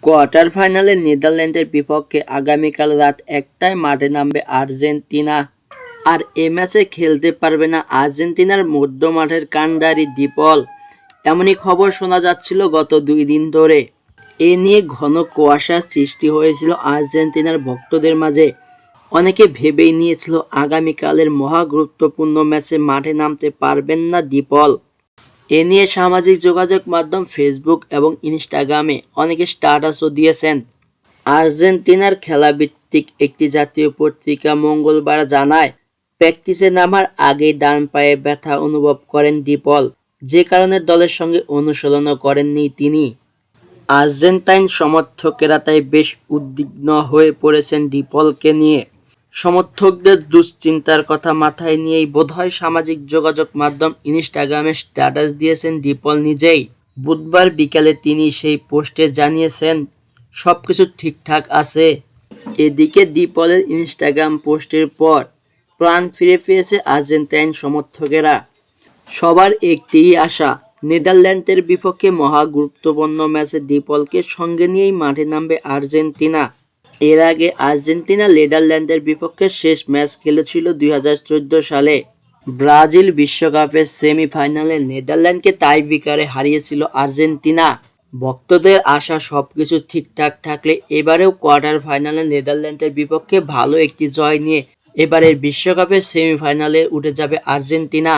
Quarter ফাইনালে নেদারল্যান্ডের বিপক্ষে আগামীকাল রাত ১টায় মাঠে নামবে আর্জেন্টিনা। আর এ ম্যাচে খেলতে পারবে না আর্জেন্টিনার মধ্যমাঠের কাণ্ডারি ডি পল। এমনই খবর শোনা যাচ্ছিল গত ২ দিন ধরে। এ নিয়ে ঘন কুয়াশার সৃষ্টি হয়েছিল আর্জেন্টিনার ভক্তদের মাঝে। অনেকে ভেবেই নিয়েছিল আগামীকালের মহা গুরুত্বপূর্ণ ম্যাচে মাঠে নামতে পারবেন না ডি পল। এ নিয়ে সামাজিক যোগাযোগ মাধ্যম ফেসবুক এবং ইনস্টাগ্রামে অনেকে স্ট্যাটাসও দিয়েছেন। আর্জেন্টিনার খেলাভিত্তিক একটি জাতীয় পত্রিকা মঙ্গলবার জানায়, প্র্যাকটিসে নামার আগেই ডান পায়ে ব্যথা অনুভব করেন ডি পল, যে কারণে দলের সঙ্গে অনুশীলনও করেননি তিনি। আর্জেন্টাইন সমর্থকেরা তাই বেশ উদ্বিগ্ন হয়ে পড়েছেন ডি পলকে নিয়ে। সমর্থকদের দুশ্চিন্তার কথা মাথায় নিয়েই বোধহয় সামাজিক যোগাযোগ মাধ্যম ইনস্টাগ্রামে স্ট্যাটাস দিয়েছেন ডি পল নিজেই। বুধবার বিকালে তিনি সেই পোস্টে জানিয়েছেন সবকিছু ঠিকঠাক আছে। এদিকে ডি পলের ইনস্টাগ্রাম পোস্টের পর প্রাণ ফিরে পেয়েছে আর্জেন্টাইন সমর্থকেরা। সবার একটিই আশা, নেদারল্যান্ডের বিপক্ষে মহা গুরুত্বপূর্ণ ম্যাচে ডি পলকে সঙ্গে নিয়েই মাঠে নামবে আর্জেন্টিনা। এর আগে আর্জেন্টিনা নেদারল্যান্ডের বিপক্ষে শেষ ম্যাচ খেলেছিল ২০১৪ সালে। ব্রাজিল বিশ্বকাপের সেমিফাইনালে নেদারল্যান্ডকে টাইব্রেকারে হারিয়েছিল আর্জেন্টিনা। ভক্তদের আশা সবকিছু ঠিকঠাক থাকলে এবারেও কোয়ার্টার ফাইনালে নেদারল্যান্ডের বিপক্ষে ভালো একটি জয় নিয়ে এবারের বিশ্বকাপের সেমিফাইনালে উঠে যাবে আর্জেন্টিনা।